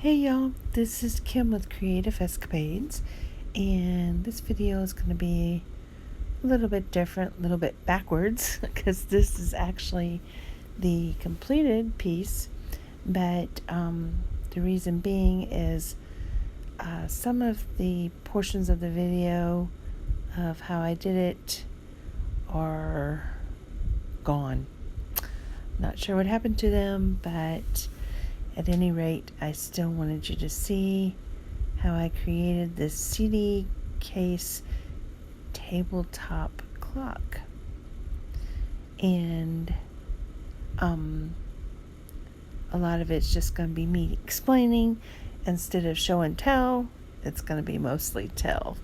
Hey y'all, this is Kim with Creative Escapades, and this video is going to be a little bit different, a little bit backwards, because this is actually the completed piece, but the reason being is some of the portions of the video of how I did it are gone. Not sure what happened to them, but at any rate, I still wanted you to see how I created this CD case tabletop clock. And a lot of it's just going to be me explaining instead of show and tell. It's going to be mostly tell.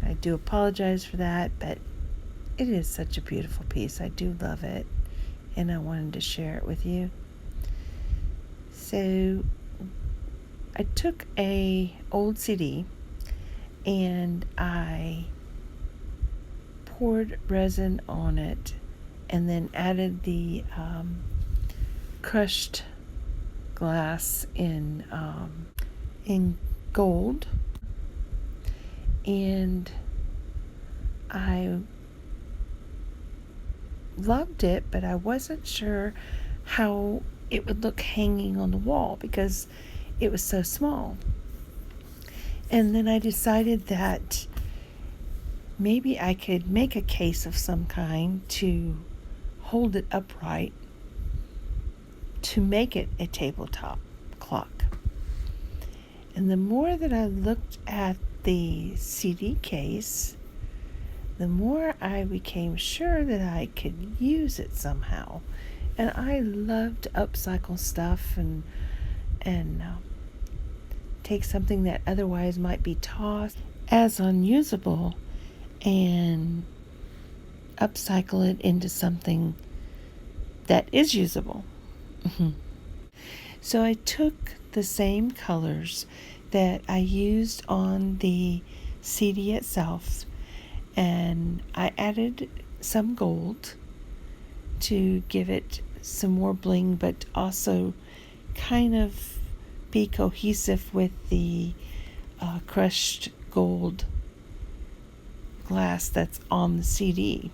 I do apologize for that, but it is such a beautiful piece. I do love it, and I wanted to share it with you. So I took a old CD and I poured resin on it and then added the crushed glass in gold, and I loved it, but I wasn't sure how it would look hanging on the wall because it was so small. And then I decided that maybe I could make a case of some kind to hold it upright to make it a tabletop clock. And the more that I looked at the CD case, the more I became sure that I could use it somehow. And I love to upcycle stuff and take something that otherwise might be tossed as unusable and upcycle it into something that is usable. So I took the same colors that I used on the CD itself, and I added some gold to give it some more bling, but also kind of be cohesive with the crushed gold glass that's on the CD.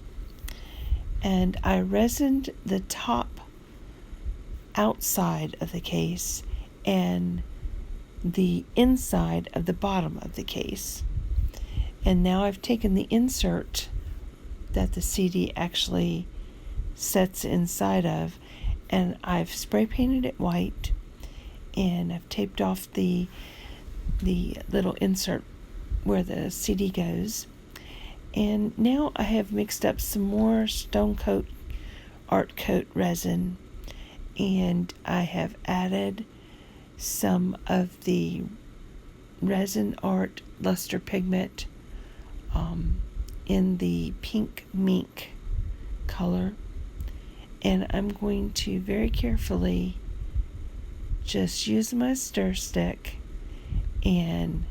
And I resined the top outside of the case and the inside of the bottom of the case. And now I've taken the insert that the CD actually sets inside of, and I've spray painted it white, and I've taped off the little insert where the CD goes. And now I have mixed up some more stone coat art coat resin, and I have added some of the Resin Art luster pigment in the pink Mink color. And I'm going to very carefully just use my stir stick and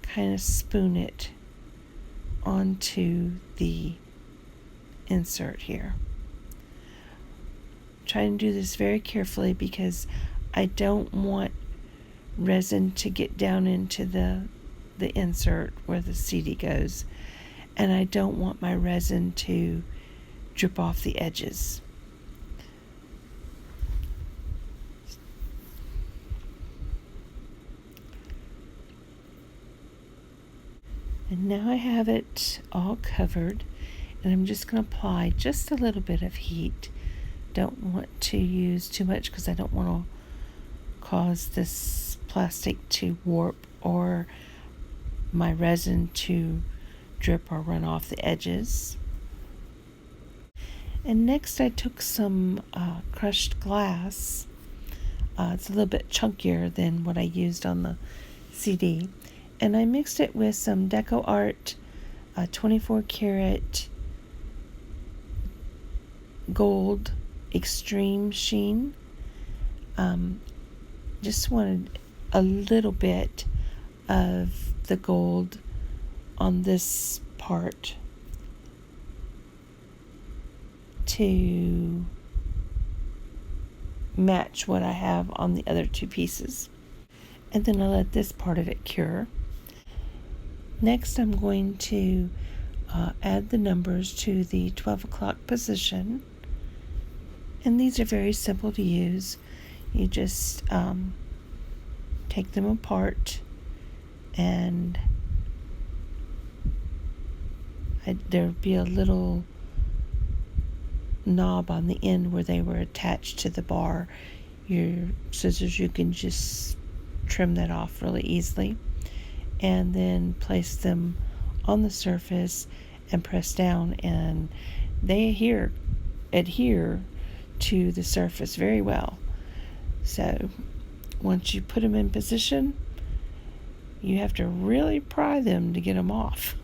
kind of spoon it onto the insert here. I'm trying to do this very carefully because I don't want resin to get down into the insert where the CD goes, and I don't want my resin to drip off the edges. And now I have it all covered, and I'm just going to apply just a little bit of heat. Don't want to use too much because I don't want to cause this plastic to warp or my resin to drip or run off the edges. And next I took some crushed glass. It's a little bit chunkier than what I used on the CD. And I mixed it with some Decoart 24 karat gold extreme sheen. Just wanted a little bit of the gold on this part to match what I have on the other two pieces. And then I'll let this part of it cure. Next, I'm going to add the numbers to the 12 o'clock position. And these are very simple to use. You just take them apart, and there'd be a little knob on the end where they were attached to the bar. Your scissors, you can just trim that off really easily, and then place them on the surface and press down, and they adhere to the surface very well. So once you put them in position, you have to really pry them to get them off.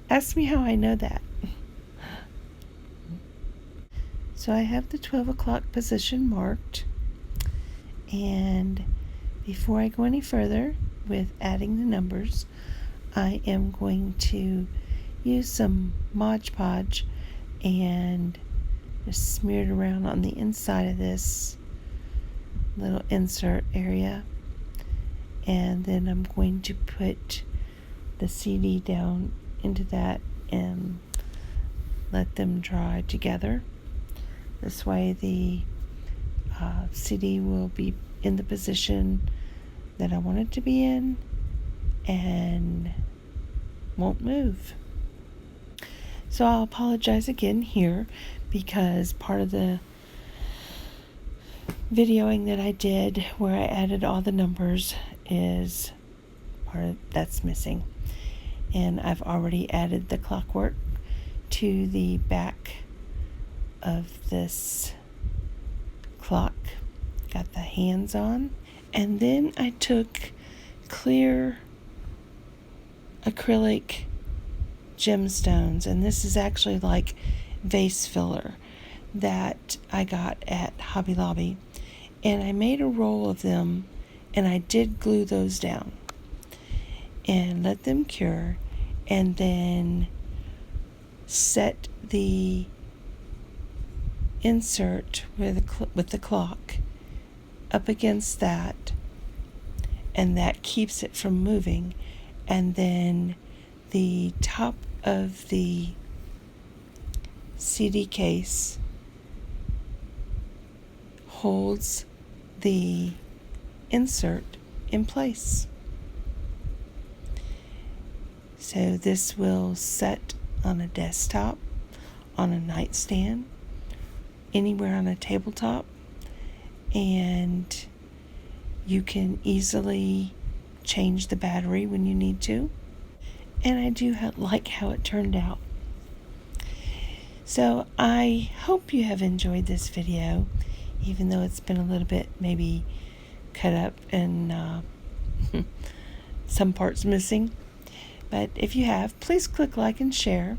Ask me how I know that. So I have the 12 o'clock position marked, and before I go any further with adding the numbers, I am going to use some Mod Podge and just smear it around on the inside of this little insert area, and then I'm going to put the CD down into that and let them dry together. This way the CD will be in the position that I want it to be in and won't move. So I'll apologize again here, because part of the videoing that I did where I added all the numbers is part of that's missing. And I've already added the clockwork to the back of this clock. Got the hands on. And then I took clear acrylic gemstones, and this is actually like vase filler that I got at Hobby Lobby, and I made a roll of them, and I did glue those down and let them cure, and then set the insert with the clock up against that, and that keeps it from moving. And then the top of the CD case holds the insert in place. So this will set on a desktop, on a nightstand, anywhere on a tabletop, and you can easily change the battery when you need to. And I do like how it turned out. So I hope you have enjoyed this video, even though it's been a little bit maybe cut up and some parts missing. But if you have, please click like and share.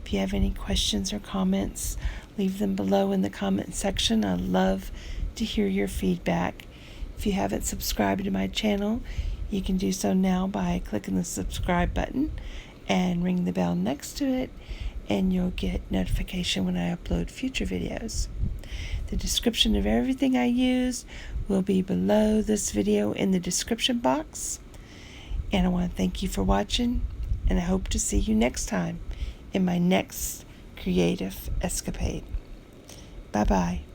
If you have any questions or comments, leave them below in the comment section. I love to hear your feedback. If you haven't subscribed to my channel, you can do so now by clicking the subscribe button and ring the bell next to it, and you'll get notification when I upload future videos. The description of everything I use will be below this video in the description box. And I want to thank you for watching, and I hope to see you next time in my next creative escapade. Bye-bye.